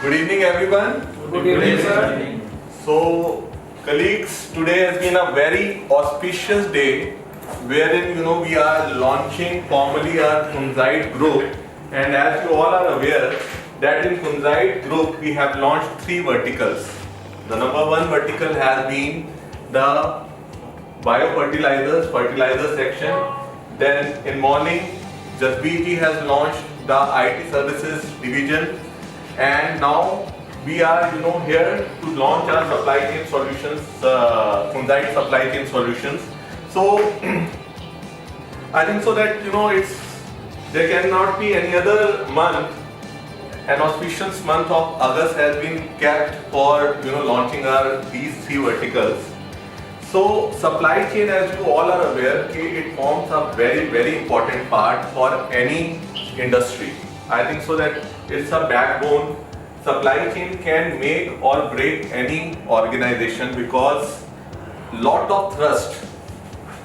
Good evening, everyone. Good evening, sir. So, colleagues, today has been a very auspicious day, wherein we are launching formally our Kunzite group, and as you all are aware, that in Kunzite group we have launched 3 verticals. The number 1 vertical has been the biofertilizers, fertilizer section. Then in morning, Jasbir ji has launched the IT services division, and now we are here to launch our supply chain solutions, Kunzite supply chain solutions. So I think so that there cannot be any other month. An auspicious month of August has been kept for launching our these 3 verticals. So supply chain, as you all are aware, it forms a very important part for any industry. I think so that it's a backbone. Supply chain can make or break any organization because lot of thrust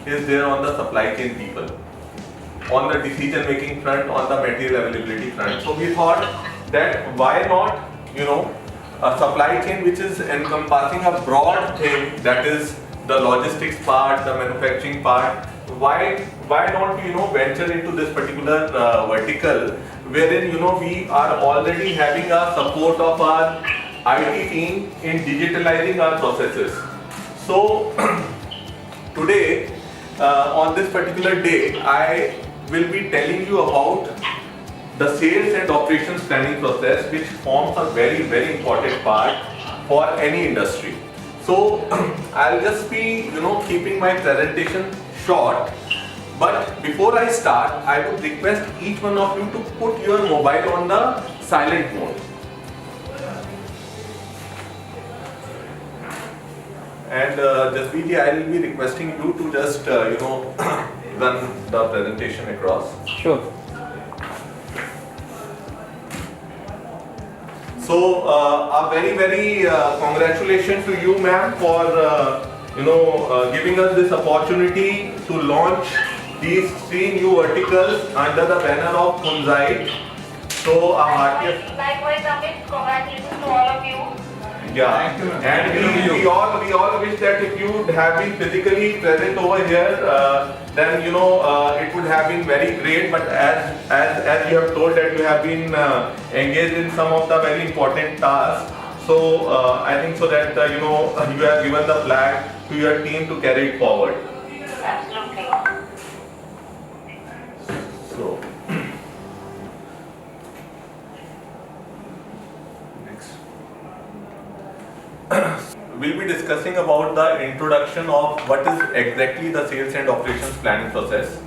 is there on the supply chain people, on the decision making front, on the material availability front. So we thought that why not a supply chain which is encompassing a broad thing, that is the logistics part, the manufacturing part. Why not venture into this particular vertical, wherein we are already having a support of our IT team in digitalizing our processes. So today on this particular day, I will be telling you about the sales and operations planning process, which forms a very important part for any industry. So I'll just be keeping my presentation short, but before I start, I would request each one of you to put your mobile on the silent mode. And Jasbir ji, I will be requesting you to just run the presentation across. Sure. So a very congratulations to you, ma'am, for giving us this opportunity to launch these 3 new verticals under the banner of Kunzite. So Likewise, Amit, congratulations to all of you. yeah, and we all wish that if you have been physically present over here, then it would have been very great. But as you have told that you have been engaged in some of the very important tasks, so I think so that you have given the flag to your team to carry it forward. Absolutely. So next. We'll be discussing about the introduction of what is exactly the sales and operations planning process,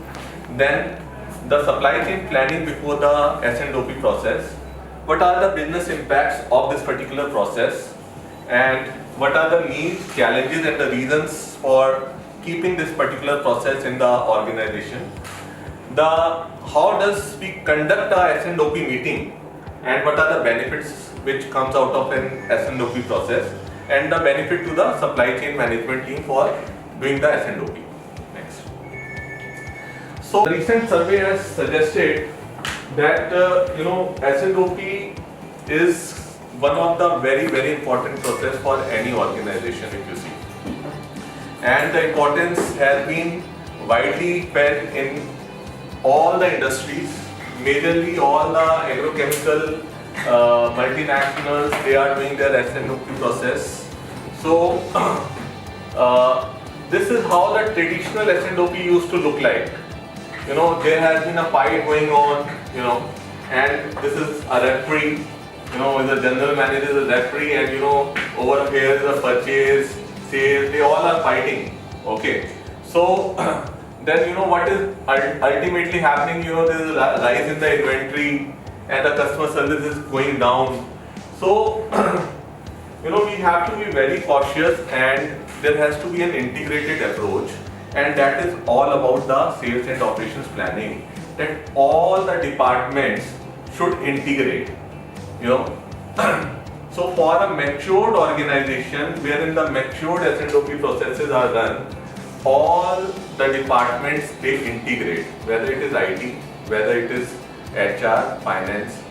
then the supply chain planning before the S&OP process, what are the business impacts of this particular process, and what are the needs, challenges and the reasons for keeping this particular process in the organization, how does we conduct a S&OP meeting and what are the benefits which comes out of an S&OP process, and the benefit to the supply chain management team for doing the S&OP. Next. So the recent survey has suggested that S&OP is one of the very important process for any organization, if you see, and the importance has been widely felt in all the industries, majorly all the agrochemical multinationals. They are doing their S&OP process. So this is how the traditional S&OP used to look like. There has been a fight going on, and this is a referee, the general manager is a referee, and over here is a purchase, sales, they all are fighting. Okay. So then what is ultimately happening, there is a rise in the inventory and the customer service is going down. So we have to be very cautious, and there has to be an integrated approach, and that is all about the sales and operations planning, that all the departments should integrate. So for a matured organization wherein the matured S&OP processes are done, all the departments they integrate, whether it is IT, whether it is HR, finance,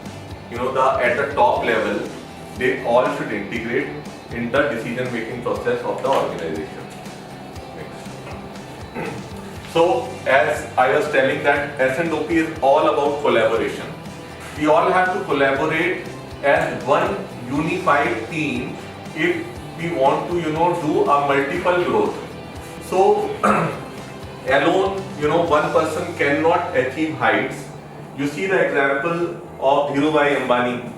at the top level, they all should integrate in the decision making process of the organization. Next. So as I was telling that S&OP is all about collaboration. We all have to collaborate as one unified team if we want to do a multiple growth. So alone one person cannot achieve heights. You see the example of Dhirubhai Ambani.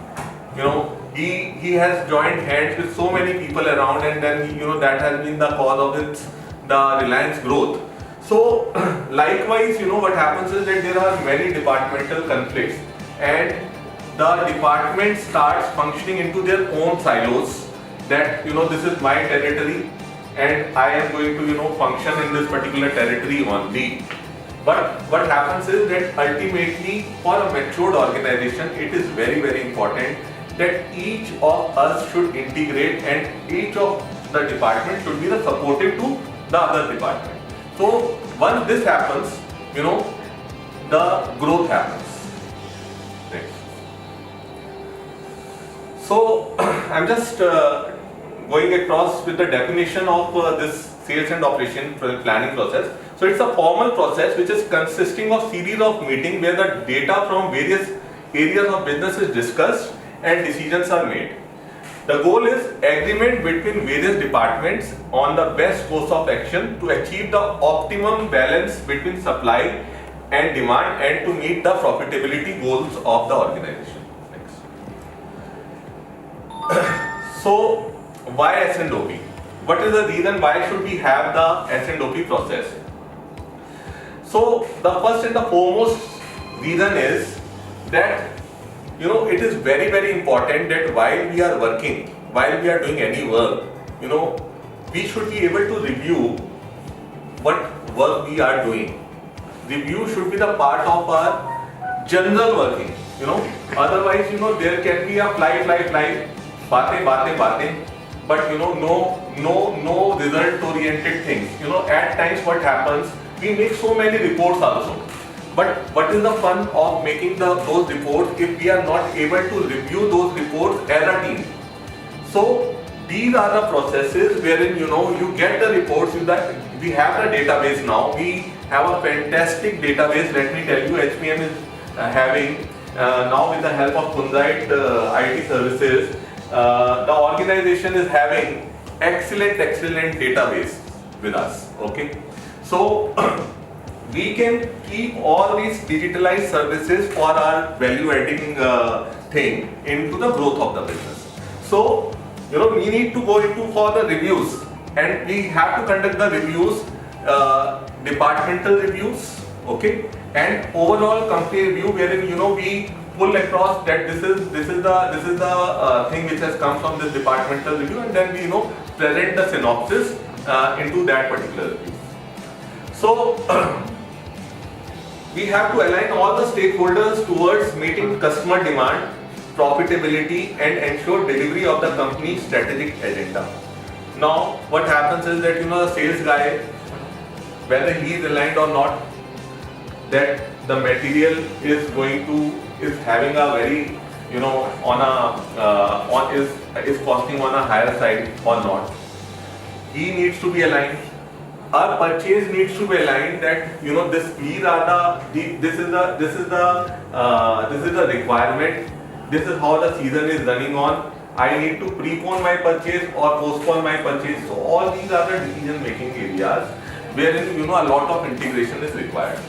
He has joined hands with so many people around, and then that has been the cause of the Reliance growth. So likewise, what happens is that there are many departmental conflicts, and the department starts functioning into their own silos, that this is my territory and I am going to function in this particular territory only. But what happens is that ultimately for a matured organization, it is very, very important that each of us should integrate, and each of the department should be the supportive to the other department. So once this happens, the growth happens. Next. So I'm just going across with the definition of this sales and operation planning process. So it's a formal process which is consisting of series of meetings where the data from various areas of business is discussed and decisions are made. The goal is agreement between various departments on the best course of action to achieve the optimum balance between supply and demand and to meet the profitability goals of the organization. Next. So why S&OP? What is the reason why should we have the S&OP process? So the first and the foremost reason is that it is very, very important that while we are working, while we are doing any work, we should be able to review what work we are doing. Review should be the part of our general working, Otherwise, there can be a fly, bate, but no result oriented things. At times what happens, we make so many reports also. But what is the fun of making those reports if we are not able to review those reports as a team? So these are the processes wherein you get the reports. We have the database now. We have a fantastic database. Let me tell you, HPM is having now with the help of Kunzite IT services. The organization is having excellent database with us. Okay, so we can keep all these digitalized services for our value adding thing into the growth of the business. So we need to go into for the reviews, and we have to conduct the reviews, departmental reviews, okay, and overall company review, wherein we pull across that this is the thing which has come from this departmental review, and then we present the synopsis into that particular review. So we have to align all the stakeholders towards meeting customer demand, profitability, and ensure delivery of the company's strategic agenda. Now what happens is that the sales guy, whether he is aligned or not, that the material is having a very is costing on a higher side or not. He needs to be aligned. Our purchase needs to be aligned that this is the requirement. This is how the season is running on. I need to prepone my purchase or postpone my purchase. So all these are the decision making areas wherein a lot of integration is required.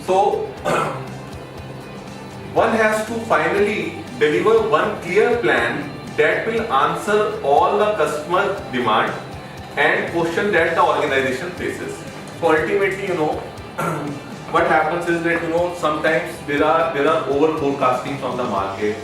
So one has to finally deliver one clear plan that will answer all the customer demand and question that the organization faces. So ultimately, what happens is that sometimes there are over forecasting from the market.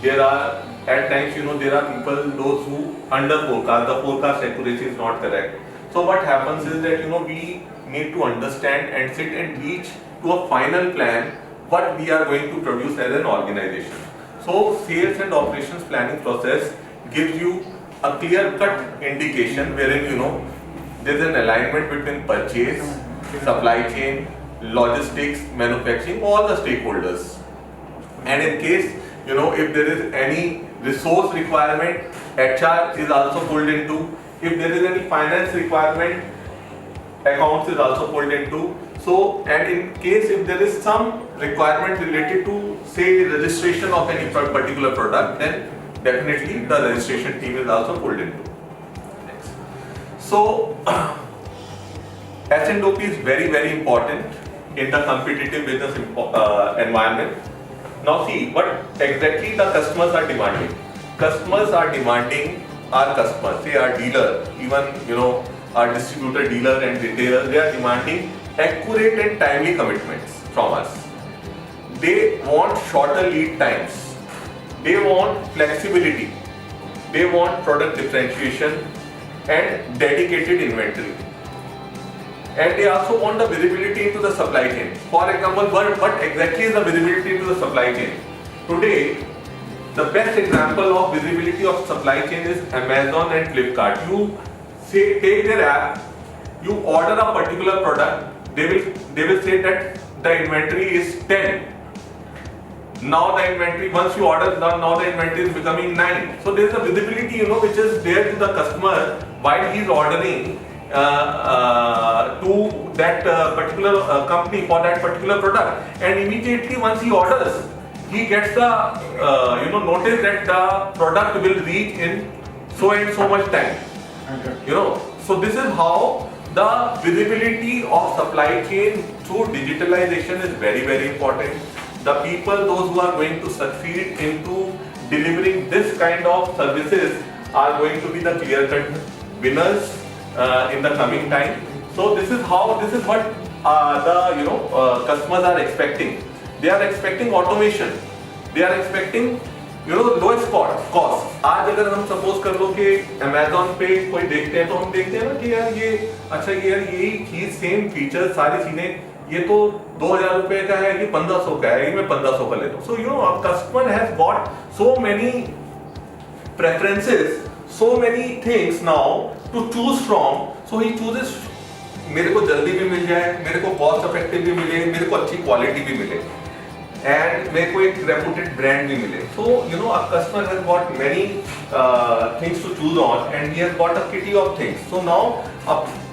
There are at times there are people those who under forecast. The forecast accuracy is not correct. So what happens is that we need to understand and sit and reach to a final plan what we are going to produce as an organization. So sales and operations planning process gives you a clear cut indication wherein there is an alignment between purchase, supply chain, logistics, manufacturing, all the stakeholders. And in case, if there is any resource requirement, HR is also pulled into. If there is any finance requirement, accounts is also pulled into. So, and in case if there is some requirement related to, say, registration of any particular product, then definitely the registration team is also pulled into. Next. So, S&OP is very, very important in the competitive business environment. Now see, what exactly the customers are demanding. Customers are demanding, our customers, say our dealer, even our distributor, dealer and retailer, they are demanding accurate and timely commitments from us. They want shorter lead times. They want flexibility. They want product differentiation and dedicated inventory. And they also want the visibility into the supply chain. For example, what exactly is the visibility into the supply chain? Today, the best example of visibility of supply chain is Amazon and Flipkart. You say, take their app, you order a particular product, they will say that the inventory is 10. Now the inventory, once you order, now the inventory is becoming 9. So there is a visibility, which is there to the customer while he is ordering to that particular company for that particular product, and immediately once he orders, he gets the notice that the product will reach in so and so much time. So this is how the visibility of supply chain through digitalization is very, very important. The people, those who are going to succeed into delivering this kind of services are going to be the clear-cut winners in the coming time. So this is what the customers are expecting. They are expecting automation. They are expecting lowest cost. आज अगर हम suppose कर लो कि Amazon पे कोई देखते हैं तो हम देखते हैं ना कि यार यही चीज सेम फीचर सारी चीजें ये तो 2000 रुपए का है, ये 1500 का है, ये मैं 1500 का लेता हूँ. So a customer has got so many preferences, so many things now to choose from. So he chooses, मेरे को जल्दी भी मिल जाए, मेरे को कॉस्ट इफेक्टिव भी मिले, मेरे को अच्छी क्वालिटी भी मिले, and मेरे को एक रेपुटेड ब्रांड भी मिले. So a customer has got many things to choose on, and he has got a kitty of things. So now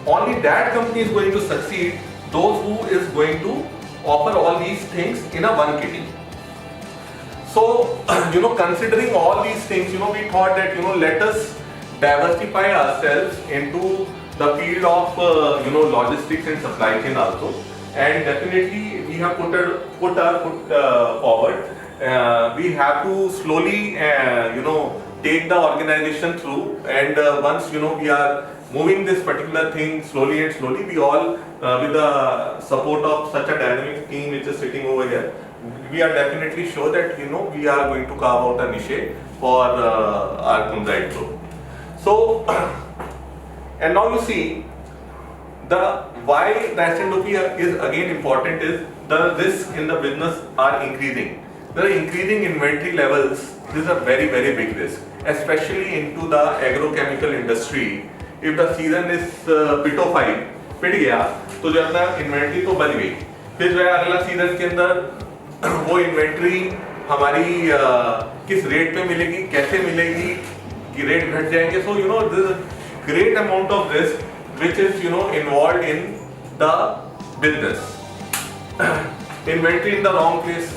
only that company is going to succeed, those who is going to offer all these things in a one kitty. So considering all these things, we thought that let us diversify ourselves into the field of logistics and supply chain also, and definitely we have put our foot forward. We have to slowly take the organization through, and once we are moving this particular thing slowly and slowly, we all with the support of such a dynamic team which is sitting over here, we are definitely sure that we are going to carve out a niche for our Kunzite Group. So and now you see why the S&OP is again important is the risks in the business are increasing. There are increasing inventory levels. This is a very, very big risk, especially into the agrochemical industry. If the season is पिट गया तो जो अपना inventory तो बन गई, फिर जो है अगला सीजन के अंदर वो इन्वेंट्री हमारी किस रेट पे मिलेगी, कैसे मिलेगी, कि रेट घट जाएंगे. So this is great amount of risk which is involved in the business. Inventory in the wrong place.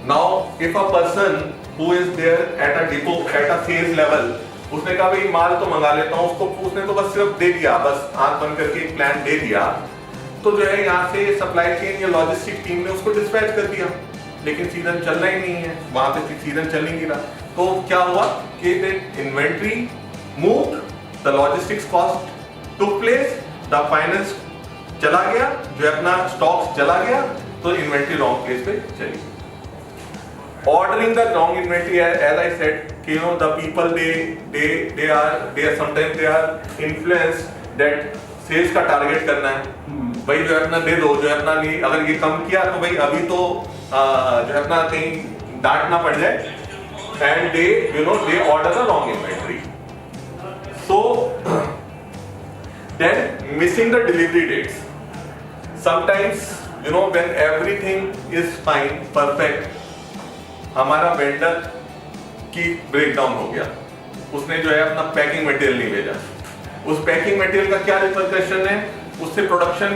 Now if a person who is there at a depot at a sales level, उसने कहा भाई माल तो मंगा लेता हूँ, उसने तो बस सिर्फ दे दिया, बस आंख बंद करके एक प्लान दे दिया, तो जो है यहाँ से सप्लाई चेन या लॉजिस्टिक टीम ने उसको डिस्पैच कर दिया, लेकिन सीजन चलना ही नहीं है, वहां पे सीजन चल नहीं रहा. तो क्या हुआ कि inventory move, the logistics cost took place, the finance चला गया, जो अपना स्टॉक्स चला गया, तो इन्वेंट्री रॉन्ग प्लेस पे चली. Ordering the wrong inventory, as I said, the people they are sometimes they are influenced that sales का target करना है, भाई जो है अपना दे दो, जो है अपना नहीं, अगर ये कम किया तो भाई अभी तो जो है अपना कहीं डांट ना पड़ जाए, and they order the wrong inventory. So then missing the delivery dates. sometimes you know when everything is fine, perfect, हमारा वेंडर की ब्रेकडाउन हो गया, उसने जो है अपना पैकिंग मटेरियल नहीं भेजा, उस पैकिंग मटेरियल का क्या रिपरकशन है, उससे प्रोडक्शन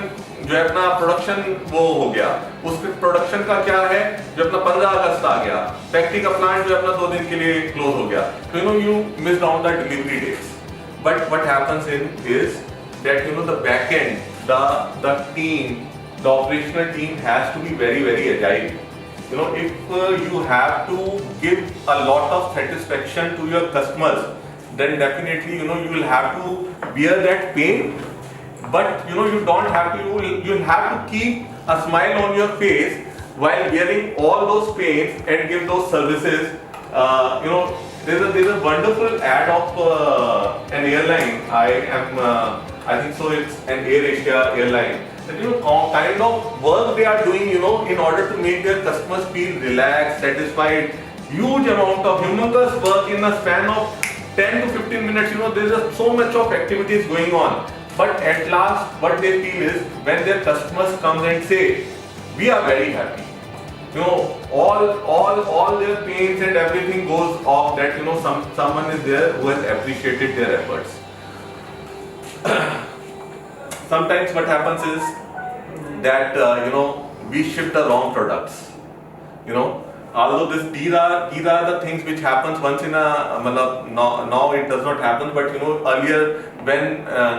जो है अपना प्रोडक्शन वो हो गया, उसके प्रोडक्शन का क्या है जो अपना 15 अगस्त आ गया, फैक्ट्री का प्लांट जो है अपना 2 दिन के लिए क्लोज हो गया, तो you know you miss out the delivery dates. But what happens in is that you know the back end, the team, the operational team has to be very agile. You know, if you have to give a lot of satisfaction to your customers, then definitely you know you will have to bear that pain. But you know you don't have to. You'll have to keep a smile on your face while bearing all those pains and give those services. You know, there's a wonderful ad of an airline. I think so. It's an AirAsia airline. That you know kind of work they are doing, you know, in order to make their customers feel relaxed, satisfied. Huge amount of humongous work in a span of 10 to 15 minutes. You know, there is so much of activities going on. But at last, what they feel is when their customers come and say, "We are very happy." You know, all their pains and everything goes off. That you know, someone is there who has appreciated their efforts. Sometimes what happens is that you know we ship the wrong products. You know, although these are the things which happens once in a now it does not happen, but you know earlier when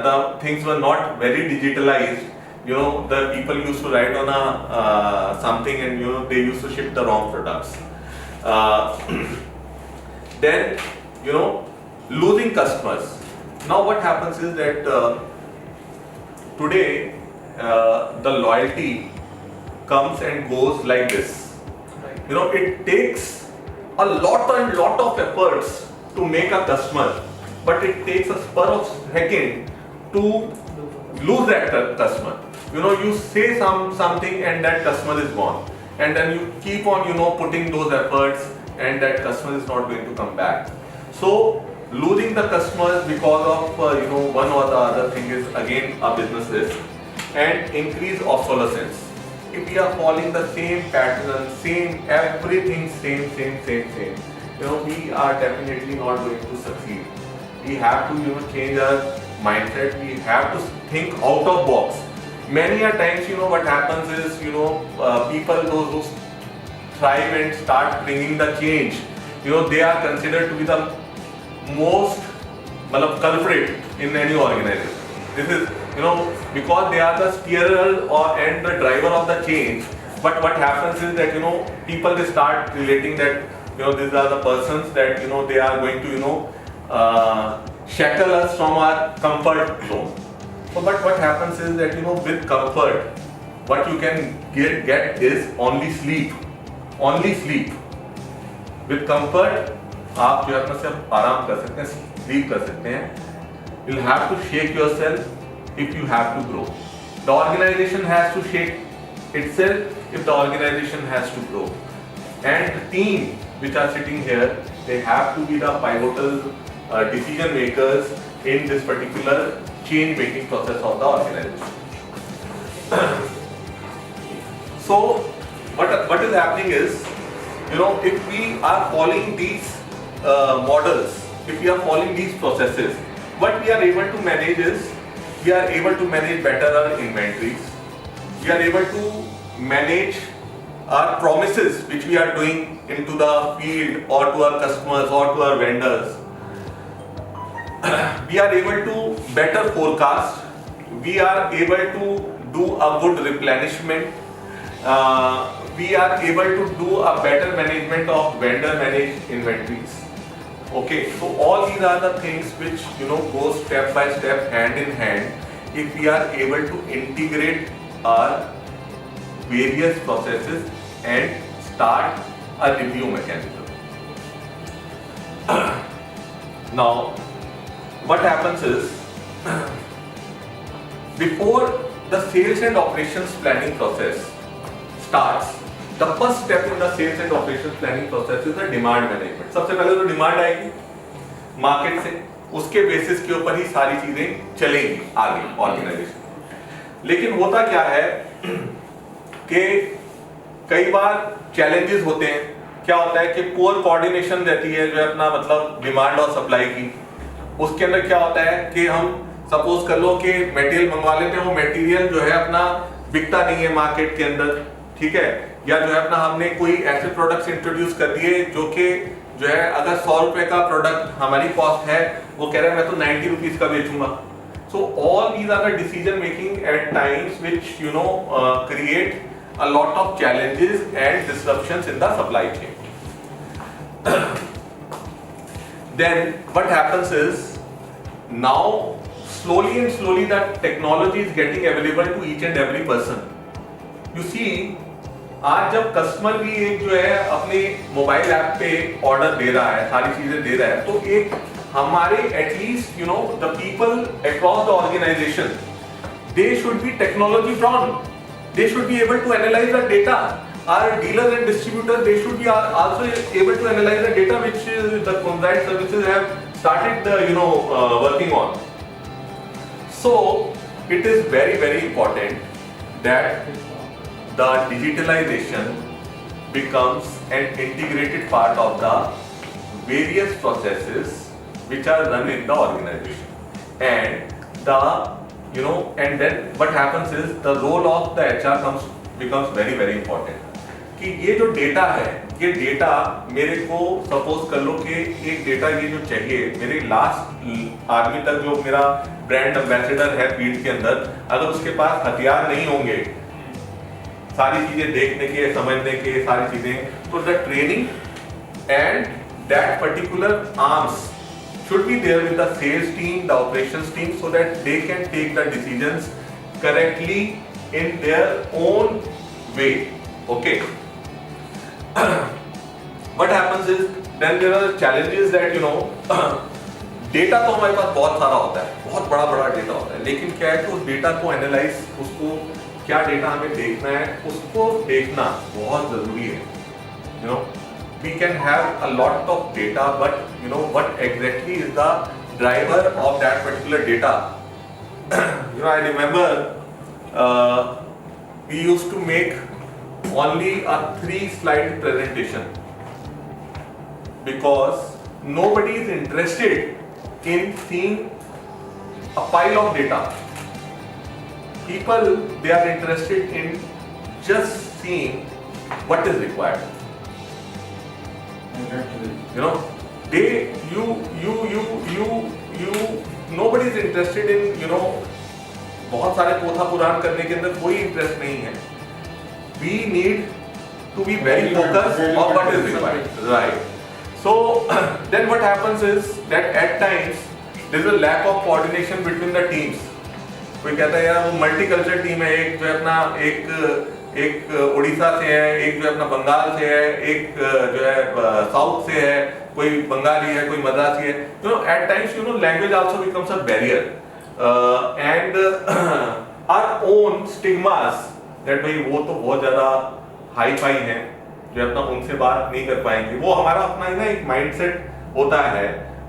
the things were not very digitalized, you know the people used to write on a something and you know they used to ship the wrong products. Then you know losing customers. Now what happens is that today the loyalty comes and goes like this. You know, it takes a lot of efforts to make a customer, but it takes a spur of second to lose that customer. You know, you say something and that customer is gone, and then you keep on you know putting those efforts and that customer is not going to come back. So losing the customers because of you know one or the other thing is again a business risk. And increase obsolescence. If we are following the same pattern, same everything, same, you know, we are definitely not going to succeed. We have to you know change our mindset. We have to think out of box. Many a times, you know, what happens is you know people those who thrive and start bringing the change, you know, they are considered to be the most culprit in any organization. This is you know because they are the steerer and the driver of the change. But what happens is that you know people they start relating that you know these are the persons that you know they are going to you know shackle us from our comfort zone. So but what happens is that you know with comfort what you can get is only sleep. With comfort आप जो है अपना सिर्फ आराम कर सकते हैं, sleep कर सकते हैं. You'll have to shake yourself if you have to grow. The organization has to shake itself if the organization has to grow. And the team which are sitting here, they have to be the pivotal decision makers in this particular change making process of the organization. So what is happening is, you know, if we are following these models, if we are following these processes, what we are able to manage is we are able to manage better our inventories. We are able to manage our promises which we are doing into the field or to our customers or to our vendors. We are able to better forecast. We are able to do a good replenishment. We are able to do a better management of vendor managed inventories. Okay, so all these are the things which you know go step by step, hand in hand, if we are able to integrate our various processes and start a review mechanism. Now, what happens is before the sales and operations planning process starts, the first step in the sales and operations planning process is the demand management. सबसे पहले तो demand आएगी market से, उसके basis के ऊपर ही सारी चीजें चलेंगी आगे ऑर्गेनाइजेशन. लेकिन होता क्या है कि कई बार चैलेंजेस होते हैं। क्या होता है कि पुअर कोऑर्डिनेशन रहती है जो है अपना मतलब डिमांड और सप्लाई की। उसके अंदर क्या होता है कि हम सपोज कर लो कि मटेरियल मंगवा लेते हैं, वो मटेरियल जो है अपना बिकता नहीं है मार्केट के अंदर, ठीक है, या जो है अपना हमने कोई ऐसे प्रोडक्ट्स इंट्रोड्यूस कर दिए जो कि जो है अगर 100 रुपए का प्रोडक्ट हमारी कॉस्ट है, वो कह रहा है मैं तो 90 रुपीज का बेचूंगा। So all these are the decision making at times which you know create a lot of challenges and disruptions in the supply chain. Then what happens is now slowly and slowly that technology is getting available to each and every person. You see, आज जब customer भी एक जो है अपने mobile app पे order दे रहा है, सारी चीजें दे रहा है, तो एक हमारे at least you know the people across the organisation they should be technology drawn. They should be able to analyze the data. Our dealers and distributors, they should be also able to analyze the data which the Conzite services have started, working on. So it is very, very important that the digitalization becomes an integrated part of the various processes which are run in the organization, and and then what happens is the role of the HR becomes very, very important. कि ये जो data है, ये data मेरे को suppose कर लो कि एक डेटा ये जो चाहिए मेरे लास्ट आदमी तक जो मेरा ब्रांड एम्बेसडर है फील्ड के अंदर, अगर उसके पास हथियार नहीं होंगे सारी चीजें देखने के, समझने के, सारी चीजें, तो the training and that particular arms should be there with the sales team, the operations team, so that they can take the decisions correctly in their own way. Okay. What happens is then there are challenges that data तो हमारे पास बहुत सारा होता है, बहुत बड़ा बड़ा data होता है, लेकिन क्या है कि उस डेटा को एनालाइज, उसको क्या डेटा हमें देखना है, उसको देखना बहुत जरूरी है. We can have a lot of data, but what exactly is the driver of that particular data? I remember we used to make only a 3-slide presentation because nobody is interested in seeing a pile of data. People, they are interested in just seeing what is required. Nobody is interested in बहुत सारे पोथा पुराण करने के अंदर कोई interest नहीं है. We need to be very focused on what is required, right? So then what happens is that at times there is a lack of coordination between the teams. कोई कहता है यार वो मल्टीकल्चर टीम है, एक जो है अपना एक उड़ीसा से है, एक जो है अपना बंगाल से है, एक जो है साउथ से है, कोई बंगाली है, कोई मद्रासी है. At times language also becomes a barrier, and our own stigmas that भाई वो तो बहुत ज्यादा हाई फाई है, जो अपना उनसे बात नहीं कर पाएंगे, वो हमारा अपना ही ना एक माइंडसेट होता है,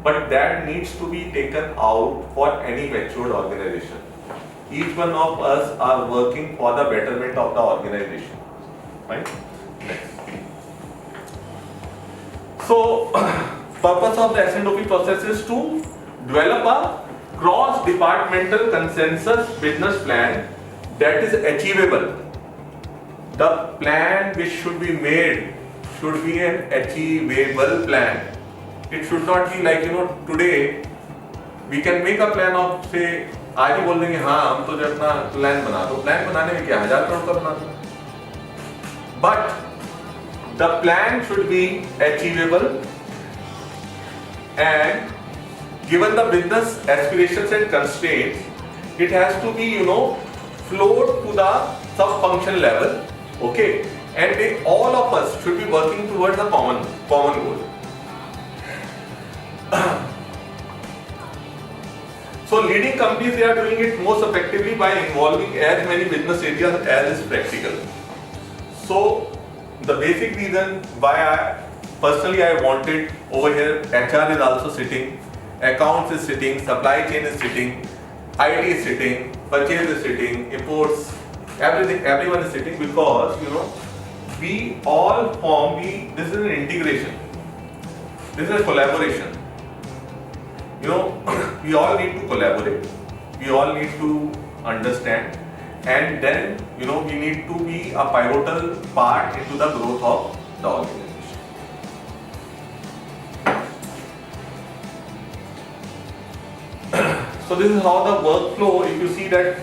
but that needs to be taken out for any matured organization. Each one of us are working for the betterment of the organization, right? Next. So, purpose of the S&OP process is to develop a cross-departmental consensus business plan that is achievable. The plan which should be made should be an achievable plan. It should not be like today we can make a plan of say आज ही बोल देंगे हाँ हम तो जो अपना plan बना दो. प्लान बनाने में क्या 1000 करोड़ का बना दो, but the plan should be achievable and given the business aspirations and constraints, it has to be flowed to the sub-function level, okay, and all of us should be working towards a common goal. So leading companies, they are doing it most effectively by involving as many business areas as is practical. So the basic reason why I wanted over here, HR is also sitting, accounts is sitting, supply chain is sitting, IT is sitting, purchase is sitting, imports, everyone is sitting because we all form this is an integration. This is a collaboration. We all need to collaborate. We all need to understand, and then we need to be a pivotal part into the growth of the organization. So this is how the workflow. If you see that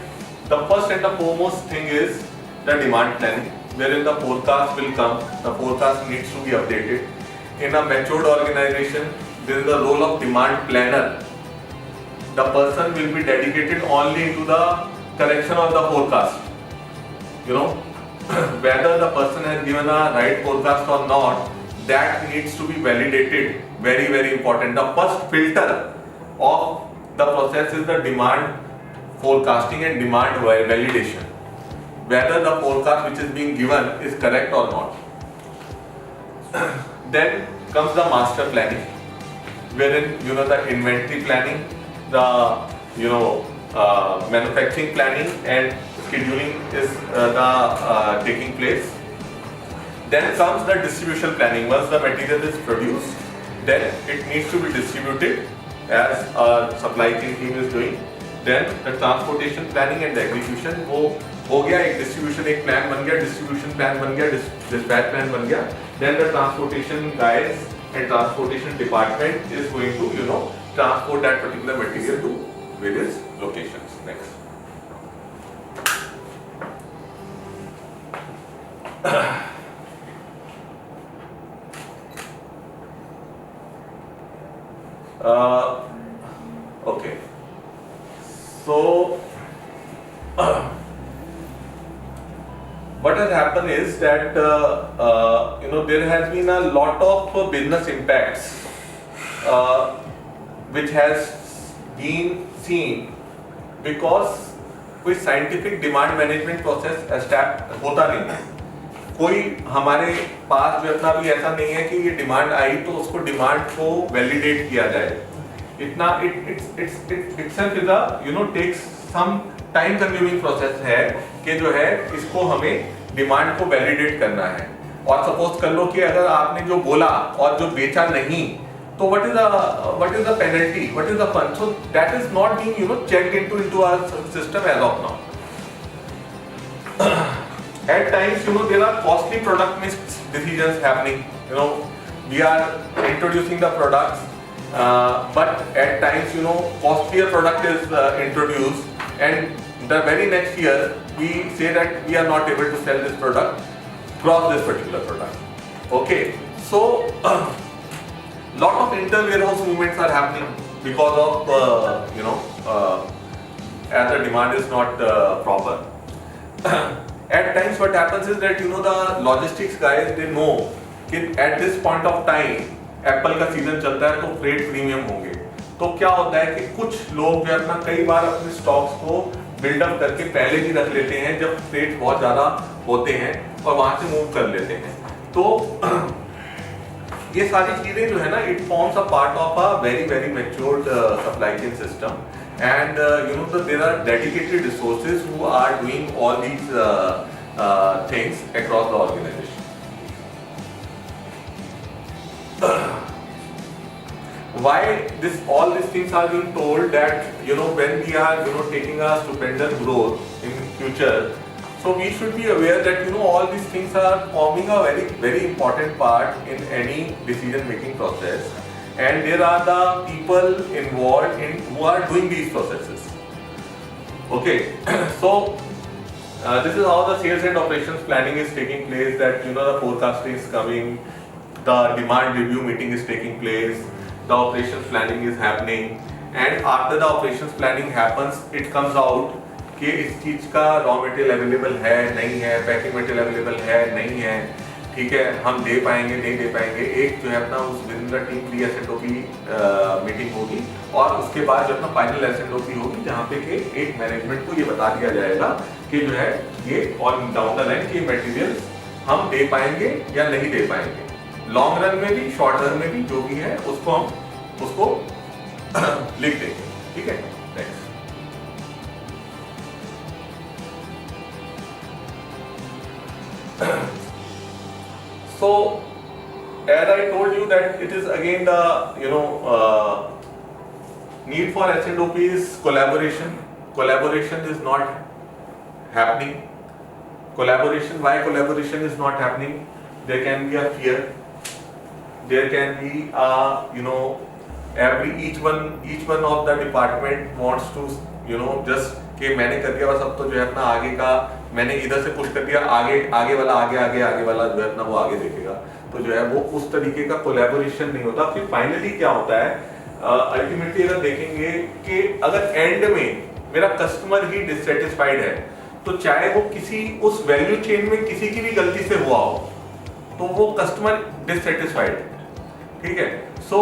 the first and the foremost thing is the demand planning, wherein the forecast will come. The forecast needs to be updated. In a matured organization, there is the role of demand planner. The person will be dedicated only to the correction of the forecast. Whether the person has given a right forecast or not, that needs to be validated. Very, very important. The first filter of the process is the demand forecasting and demand validation. Whether the forecast which is being given is correct or not. Then comes the master planning, wherein the inventory planning, the manufacturing planning and scheduling is taking place. Then comes the distribution planning. Once the material is produced, then it needs to be distributed as our supply chain team is doing. Then the transportation planning and the execution हो गया. एक distribution एक plan बन गया, distribution plan बन गया, dispatch plan बन गया. Then the transportation guys and transportation department is going to transport that particular material to various locations. Next. Okay. So what has happened is that there has been a lot of business impacts which has been seen because कोई scientific demand management process establish होता नहीं है. कोई हमारे पास जो अपना भी ऐसा नहीं है कि ये डिमांड आई तो उसको डिमांड को वैलिडेट किया जाए. इतना itself is a takes some time consuming process है कि जो है इसको हमें डिमांड को वैलिडेट करना है. और सपोज कर लो कि अगर आपने जो बोला और जो बेचा नहीं, तो what is the penalty, what is the fund? So that is not being checked into our system as of now. At times there are costly product mix decisions happening. We are introducing the products, but at times costlier product is introduced, and the very next year we say that we are not able to sell this product across this particular product. Okay, so lot of inter-warehouse movements are happening because of as the demand is not proper. At times what happens is that the logistics guys, they know कि at this point of time Apple का season चलता है तो freight premium होंगे. तो क्या होता है कि कुछ लोग जो अपना कई बार अपने स्टॉक्स को बिल्डअप करके पहले भी रख लेते हैं जब फ्रेट बहुत ज़्यादा होते हैं और वहाँ से मूव कर लेते हैं. तो ये सारी चीज़ें जो है ना, it forms a part of a very very matured supply chain system, and there are dedicated resources who are doing all these things across the organization. Why all these things are being told that when we are taking a stupendous growth in future, so we should be aware that all these things are forming a very very important part in any decision making process, and there are the people involved in who are doing these processes. Okay, so this is how the sales and operations planning is taking place, that the forecasting is coming, the demand review meeting is taking place, the operations planning is happening, and after the operations planning happens, it comes out कि इस चीज़ का raw material available है नहीं है, packing material available है नहीं है, ठीक है, हम दे पाएंगे नहीं दे पाएंगे. एक जो है अपना उस within the team pre SNOP meeting होगी, और उसके बाद जो अपना फाइनल एसएनओपी होगी जहाँ पे कि एक मैनेजमेंट को ये बता दिया जाएगा कि जो है ये ऑन डाउन द लाइन कि मटेरियल हम दे पाएंगे या नहीं दे पाएंगे. लॉन्ग रन में भी शॉर्ट रन में भी जो भी है उसको हम उसको लिख देंगे. ठीक है, next. So, as I told you that it is again the need for S&OP is collaboration. Collaboration is not happening. Collaboration, why collaboration is not happening? There can be a fear. There can be a each one of the department wants to just कि मैंने कर दिया बस अब तो जो है अपना आगे का मैंने इधर से पुश कर दिया आगे वाला जो है अपना वो आगे देखेगा, तो जो है वो उस तरीके का कोलैबोरेशन नहीं होता। फिर फाइनली क्या होता है, अल्टीमेटली अगर देखेंगे कि अगर एंड में मेरा कस्टमर ही डिससेटिस्फाइड है, तो चाहे वो किसी उस वैल्यू चेन में किसी की भी गलती से हुआ हो, तो वो कस्टमर डिससेटिस्फाइड, ठीक है। सो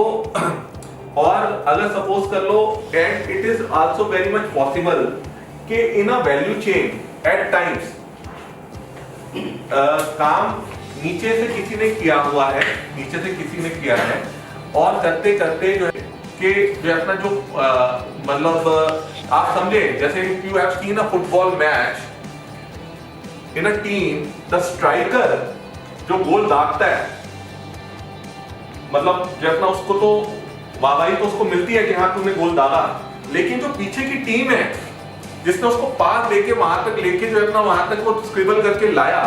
और अगर सपोज कर लो, and it is also very much possible कि in a value chain at times काम नीचे से किसी ने किया हुआ है, और करते करते जो है कि जो अपना जो मतलब आप समझे, जैसे you have seen a football match in a team, the striker जो गोल दागता है, मतलब जो अपना उसको तो वाहवाही तो उसको मिलती है कि हाँ तूने गोल दागा, लेकिन जो पीछे की टीम है जिसने उसको पास देके वहां तक लेके जो अपना वहां तक वो स्क्रिबल करके लाया,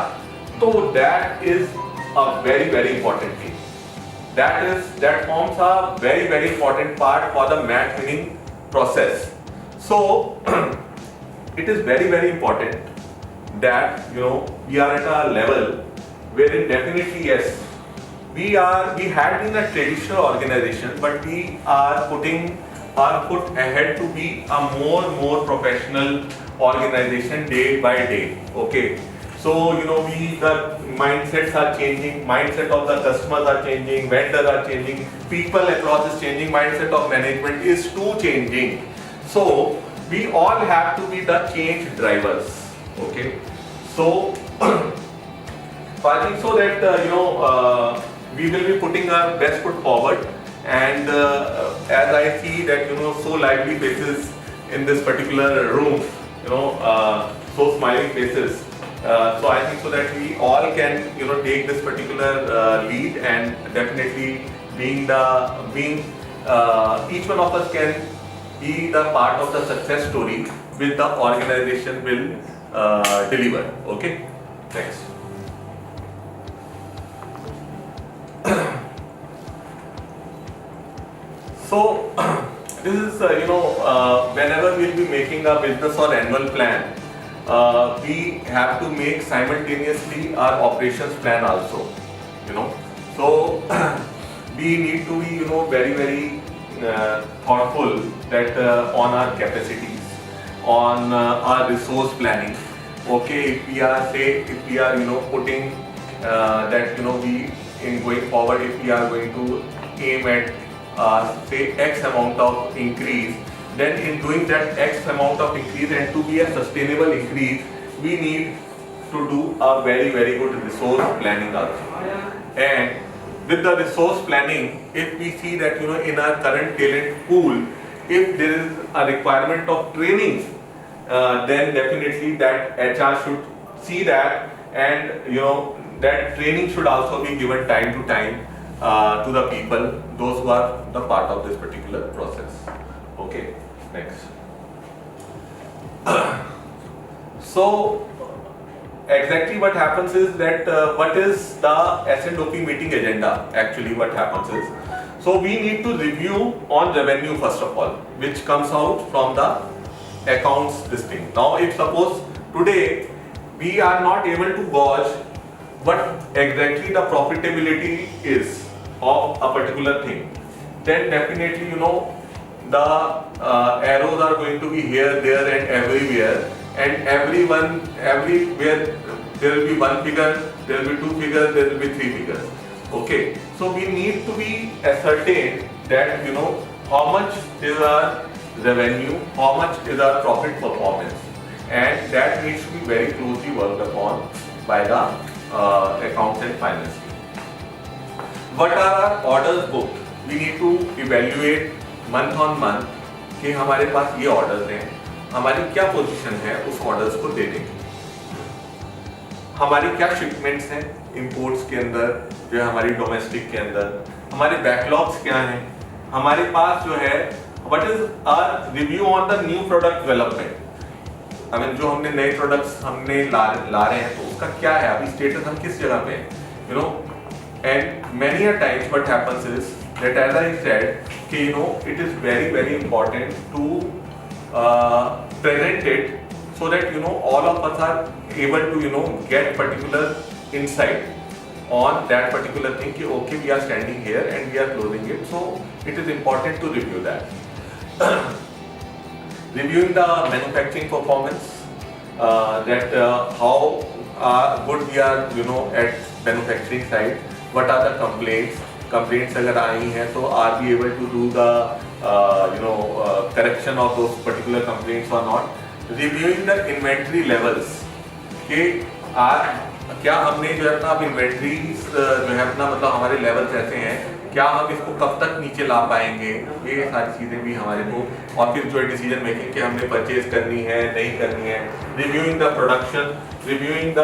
तो that is a very very important thing. that forms a very very important part for the match winning process. So it is very very important that we are at a level wherein definitely yes, we had been a traditional organization, but we are putting our foot ahead to be a more professional organization day by day. Okay, so the mindsets are changing, mindset of the customers are changing, vendors are changing, people across is changing, mindset of management is too changing. So we all have to be the change drivers. Okay, so I think so that we will be putting our best foot forward, and as I see that so lively faces in this particular room, so smiling faces, so I think so that we all can take this particular lead, and definitely being each one of us can be the part of the success story which the organization will deliver. Okay, thanks. So this is whenever we'll be making a business or annual plan, we have to make simultaneously our operations plan also. So we need to be very very thoughtful that on our capacities, on our resource planning. Okay, if we are putting that we in going forward, if we are going to aim at say X amount of increase, then in doing that X amount of increase, and to be a sustainable increase, we need to do a very very good resource planning also. And with the resource planning, if we see that in our current talent pool, if there is a requirement of training, then definitely that HR should see that, and that training should also be given time to time to the people, those who are the part of this particular process. Okay, next. So exactly what happens is that what is the S&OP meeting agenda? Actually what happens is, so we need to review on revenue first of all, which comes out from the accounts this thing. Now if suppose today we are not able to gauge what exactly the profitability is of a particular thing, then definitely the arrows are going to be here, there and everywhere, and everywhere there will be one figure, there will be two figures, there will be three figures. Okay, so we need to be ascertain that how much is our revenue, how much is our profit performance, and that needs to be very closely worked upon by the accounts and finance. What are our orders booked? We need to evaluate month on month कि हमारे पास ये orders हैं, हमारी क्या position है उस orders को देने की. हमारी क्या शिपमेंट्स हैं इंपोर्ट्स के अंदर, जो है हमारी डोमेस्टिक के अंदर, हमारे बैकलॉग्स क्या हैं, हमारे पास जो है what is our review on the new product development. I mean जो हमने नए प्रोडक्ट्स हमने ला रहे हैं तो उसका क्या है अभी स्टेटस, हम किस जगह पे हैं, you know. And many a times what happens is that as I said कि you know it is very very important to present it so that you know all of us are able to you know get particular insight on that particular thing कि okay we are standing here and we are closing it, so it is important to review that. Reviewing the manufacturing performance, that how good we are you know at manufacturing side, what are the complaints अगर आई हैं तो are we able to do the correction of those particular complaints or not. Reviewing the inventory levels कि क्या हमने जो है अपना अब इन्वेंट्री जो है अपना मतलब हमारे लेवल्स ऐसे हैं, क्या हम इसको कब तक नीचे ला पाएंगे, ये सारी चीज़ें भी हमारे को, और फिर जो है डिसीजन मेकिंग कि हमने परचेज करनी है नहीं करनी है. Reviewing the production, reviewing the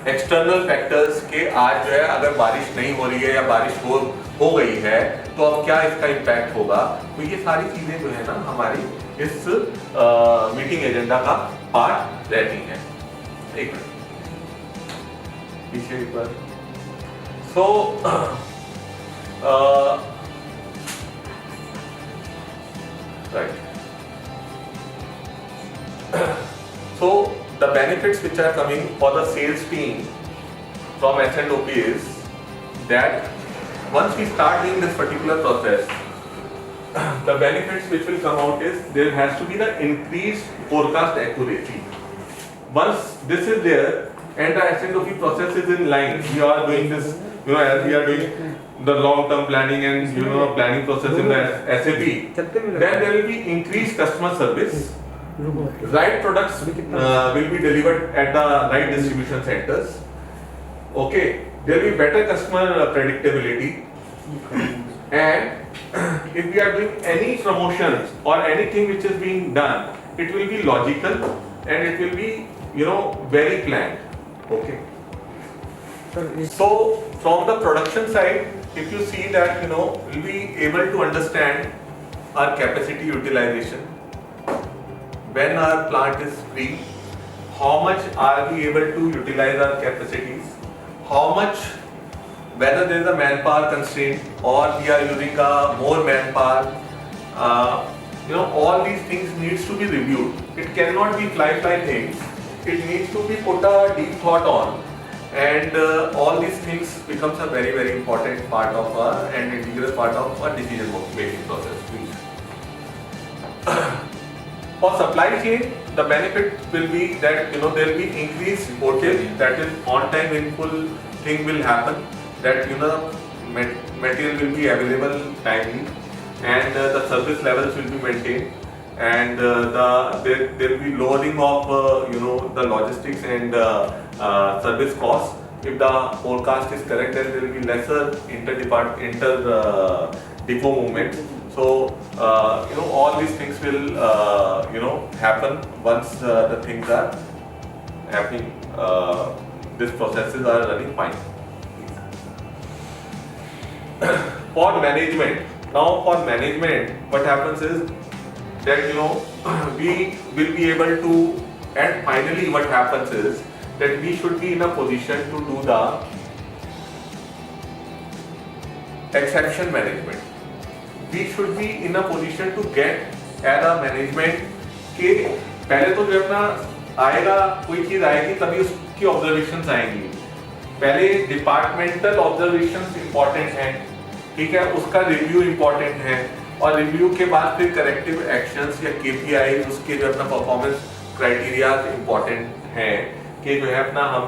external factors के आज जो है अगर बारिश नहीं हो रही है या बारिश हो गई है तो अब क्या इसका इम्पैक्ट होगा. तो ये सारी चीज़ें जो है ना हमारी इस मीटिंग एजेंडा का पार्ट रहती हैं. एक मिनट पीछे एक बार. सो right, so the benefits which are coming for the sales team from S&OP is that once we start doing this particular process, the benefits which will come out is there has to be the increased forecast accuracy. Once this is there and the S&OP process is in line, we are doing this, you know, as we are doing the long-term planning and you know planning process in the SAP, then there will be increased customer service. Right products will be delivered at the right distribution centers. Okay, there will be better customer predictability, and if we are doing any promotions or anything which is being done, it will be logical and it will be you know very planned. Okay. So from the production side, if you see that you know we'll be able to understand our capacity utilization. When our plant is free, how much are we able to utilize our capacities? How much, whether there is a manpower constraint or we are using more manpower, you know, all these things needs to be reviewed. It cannot be fly things. It needs to be put a deep thought on, and all these things becomes a very very important part of and integral part of our decision making process. For supply chain, the benefit will be that you know there will be increased reportage, that is on time in full thing will happen, that you know material will be available timely, and the service levels will be maintained, and there will be lowering of you know the logistics and service costs. If the forecast is correct, then there will be lesser depot movement. So you know all these things will you know happen once the things are happening. These processes are running fine. For management, now for management, what happens is that you know we will be able to, and finally what happens is that we should be in a position to do the exception management. We should be in a position to get as a management के पहले तो जब ना आएगा कोई चीज आएगी तभी उसकी ऑब्जर्वेशंस आएंगी. पहले डिपार्टमेंटल ऑब्जर्वेशंस इंपॉर्टेंट हैं, ठीक है, उसका रिव्यू इंपॉर्टेंट है, और रिव्यू के बाद फिर करेक्टिव एक्शंस या KPI उसके जो अपना परफॉर्मेंस क्राइटेरिया इंपॉर्टेंट हैं कि जो है अपना हम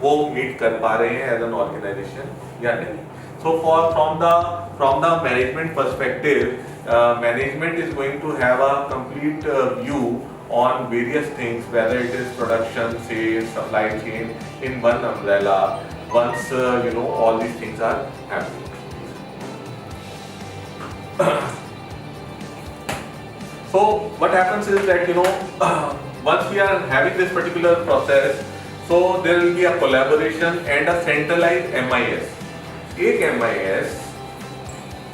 वो मीट कर पा रहे हैं एज एन ऑर्गेनाइजेशन या नहीं. So from the management perspective, management is going to have a complete view on various things, whether it is production, sales, supply chain in one umbrella. Once you know all these things are happening. So what happens is that you know once we are having this particular process, So there will be a collaboration and a centralized MIS. एक MIS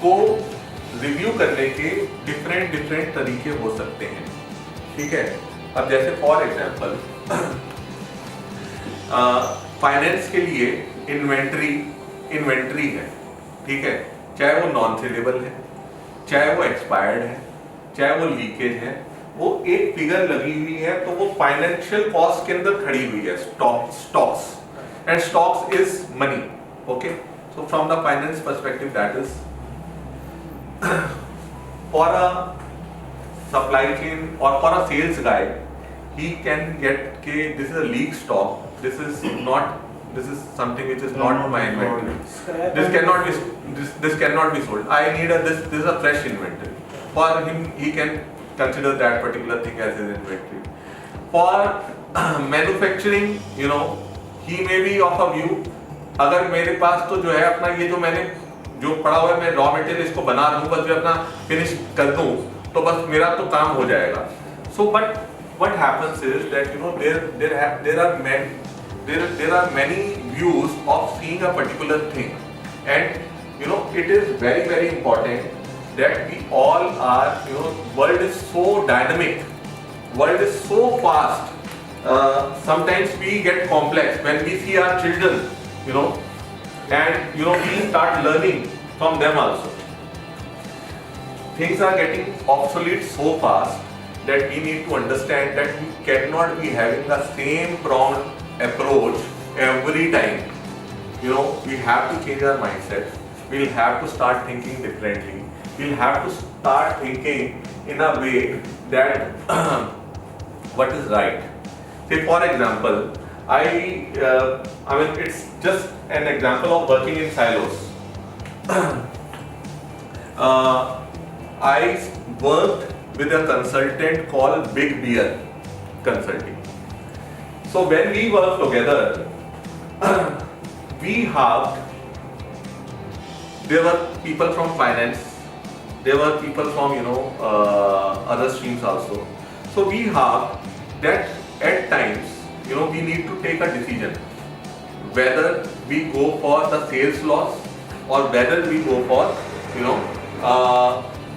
को review करने के different तरीके हो सकते हैं, ठीक है। अब जैसे फॉर एग्जांपल फाइनेंस के लिए इन्वेंट्री है, ठीक है, चाहे वो नॉन सेलेबल है, चाहे वो एक्सपायर्ड है, चाहे वो लीकेज है, वो एक फिगर लगी हुई है, तो वो फाइनेंशियल कॉस्ट के अंदर खड़ी हुई है, stocks and stocks is money, okay. So from the finance perspective that is for a supply chain और for a sales guy, he can get के this is a leak stock, this is something which is not my inventory, this cannot be sold, I need this is a fresh inventory. For him, he can consider that particular thing as his inventory. For manufacturing, you know, he may be of a view, अगर मेरे पास तो जो है अपना ये जो मैंने जो पड़ा हुआ है, मैं रॉ मटेरियल इसको बना दूं, बस मैं अपना फिनिश कर दूं, तो बस मेरा तो काम हो जाएगा। So but what happens is that, you know, there are many views of seeing a particular thing, and you know, it is very important that we all are, you know, world is so dynamic, world is so fast, sometimes we get complex when we see our children, you know, and you know, we start learning from them also. Things are getting obsolete so fast that we need to understand that we cannot be having the same pronged approach every time. You know, we have to change our mindset. We'll have to start thinking differently. We'll have to start thinking in a way that what is right. Say for example, I mean, it's just an example of working in silos. I worked with a consultant called Big Beer Consulting. So when we worked together, we have, there were people from finance, there were people from, you know, other streams also. So we have that at times, you know, we need to take a decision whether we go for the sales loss or whether we go for, you know,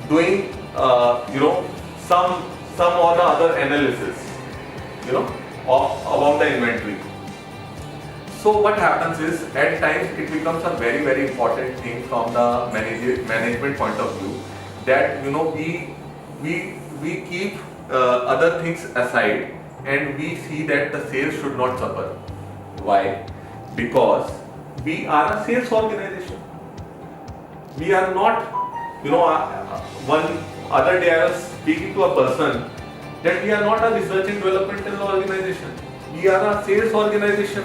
doing you know, some or the other analysis, you know, about the inventory. So what happens is, at times it becomes a very important thing from the management point of view, that, you know, we keep other things aside and we see that the sales should not suffer. Why? Because we are a sales organization. We are not, you know, one other day I was speaking to a person that we are not a research and developmental organization. We are a sales organization.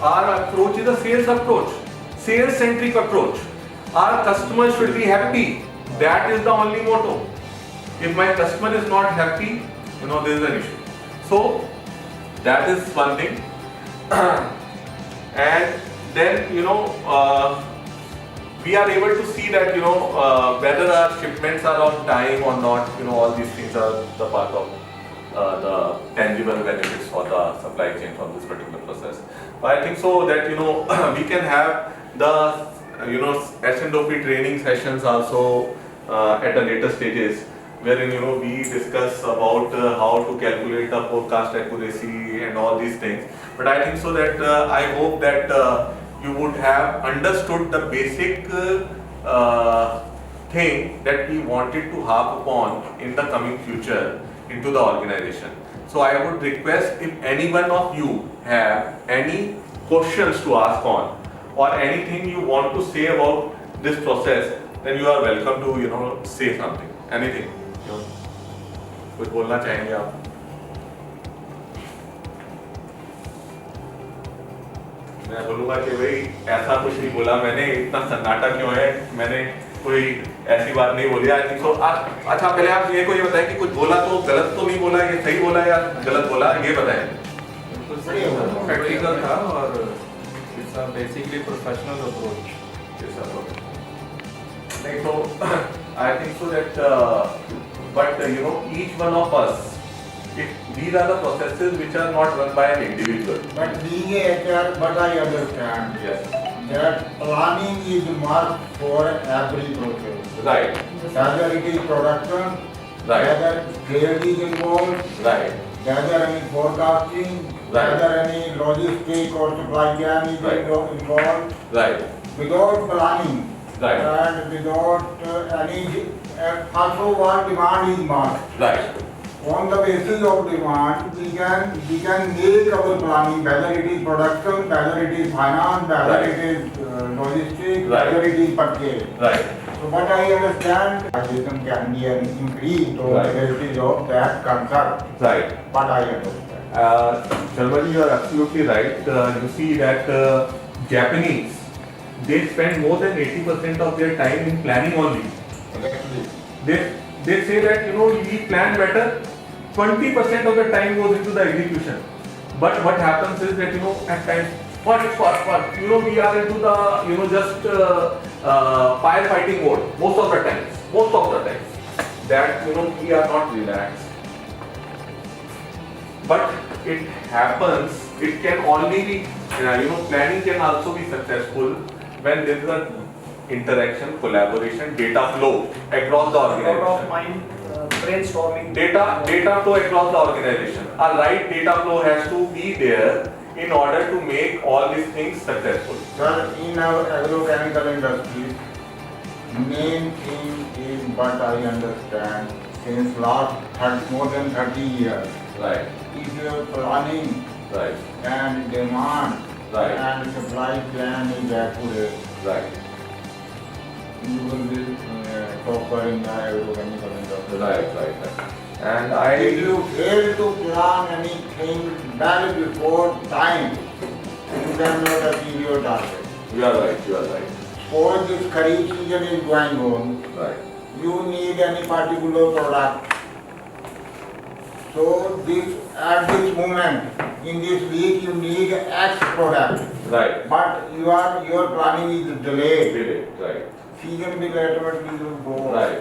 Our approach is a sales approach, sales centric approach. Our customers should be happy. That is the only motto. If my customer is not happy, you know, there is an issue. So that is one thing. And then, you know, we are able to see that, you know, whether our shipments are on time or not, you know, all these things are the part of the tangible benefits for the supply chain from this particular process. But I think so that, you know, we can have the, you know, S&OP training sessions also at the later stages, wherein, you know, we discuss about how to calculate the forecast accuracy and all these things. But I think so that I hope that you would have understood the basic thing that we wanted to harp upon in the coming future into the organization. So I would request, if any one of you have any questions to ask on, or anything you want to say about this process, then you are welcome to, you know, say something, anything. You know, कुछ बोलना चाहेंगे आप? मैं बोलूँगा कि भाई ऐसा कुछ नहीं बोला मैंने, इतना सन्नाटा क्यों है, मैंने कोई ऐसी बात नहीं बोली। I think so. अच्छा, पहले आप ये को ये बताएं कि कुछ बोला तो गलत तो नहीं बोला, ये सही बोला या गलत बोला, ये बताएं। प्रैक्टिकल था और it's a basically professional approach. नहीं तो I think so that but you know each one of us These are the processes which are not run by an individual. But being a HR, but I understand Yes. that planning is must for every process. Right. Whether it is production, Right. whether trade is involved, Right. whether any forecasting, Right. whether any logistic or supply chain is Right. involved. Right. Without planning Right. and without also what demand is must. Right. On the basis of demand, we can make our planning, whether it is production, whether it is finance, whether Right. it is logistics, Right. whether it is purchase. Right. So what I understand, organization can be an increase or Right. ability of that concept. Right. What I understand. Sharma, you are absolutely right. You see that Japanese, they spend more than 80% of their time in planning only. They say that we plan better. 20% of the time goes into the execution. But what happens is that at times, first, we are into the just firefighting mode most of the times. That we are not relaxed. But it happens. It can only be planning can also be successful when there is a interaction, collaboration, data flow across the Lot of organization. mind brainstorming. Data flow across the organization. A right data flow has to be there in order to make all these things successful. Sir, in our agrochemical industry, main thing is what I understand since more than 30 years. Right, If your planning right, and demand Right. and supply plan is accurate, right, you will be proper in the agrochemical industry. right. And If you fail to plan anything well before time, you cannot achieve your target. you are right. Suppose this Kharif season is going on, Right, you need any particular product. So at this moment, in this week, you need X product, right. but your planning is delayed. Right, Season will automatically go. right.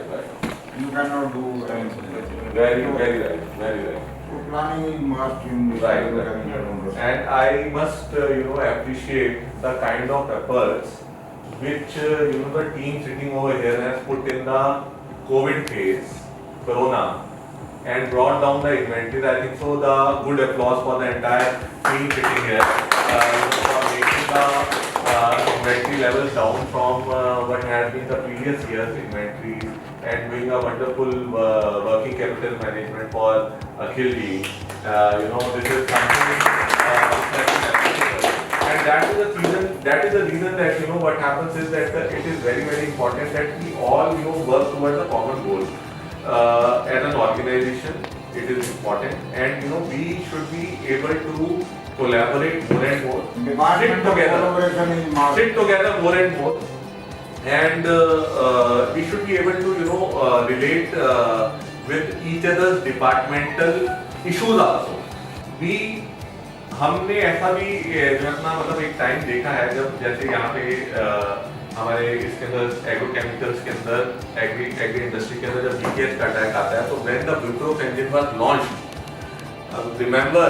You cannot do anything. Very right. So planning is must in this Right. agrochemical industry. And I must, appreciate the kind of efforts which, the team sitting over here has put in the COVID phase, Corona, and brought down the inventories. I think so. The good applause for the entire team sitting here for making the inventory levels down from what had been the previous year's inventory and doing a wonderful working capital management for Akhilji. This is something that is appreciable. And that is the reason that what happens is that it is very important that we all work towards a common goal. As an organization, it is important, and we should be able to collaborate more and more, Department of collaboration is must. sit together more and more, and we should be able to relate with each other's departmental issues also. हमने ऐसा भी जो अपना मतलब एक time देखा है जब जैसे यहाँ पे हमारे इसके अंदर एग्रोकेमिकल्स के अंदर एग्री इंडस्ट्री के अंदर जब बीकेएस का अटैक आता है तो व्हेन द ब्यूप्रोफ इंजन वाज लॉन्च्ड, रिमेंबर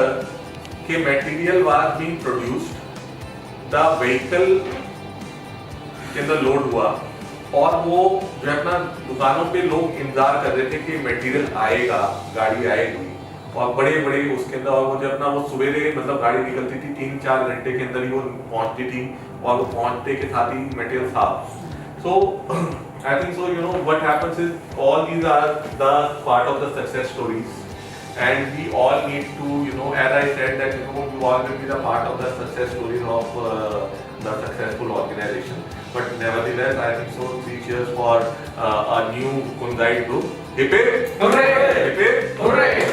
कि material was being produced, the vehicle के अंदर लोड हुआ और वो जो अपना दुकानों पे लोग इंतजार कर रहे थे कि मटेरियल आएगा, गाड़ी आएगी, और बड़े उसके अंदर और वो जो अपना वो सवेरे मतलब गाड़ी निकलती थी 3-4 घंटे के अंदर ही वो पहुंचती थी और वो पहुंचते के साथ ही मटेरियल था. So I think so what happens is all these are the part of the success stories, and we all need to as I said that you all will be the part of the success stories of the successful organization. But nevertheless, I think so 3 cheers for a new Kunzite group. Hip hip! Hooray! Hip hip! Hooray!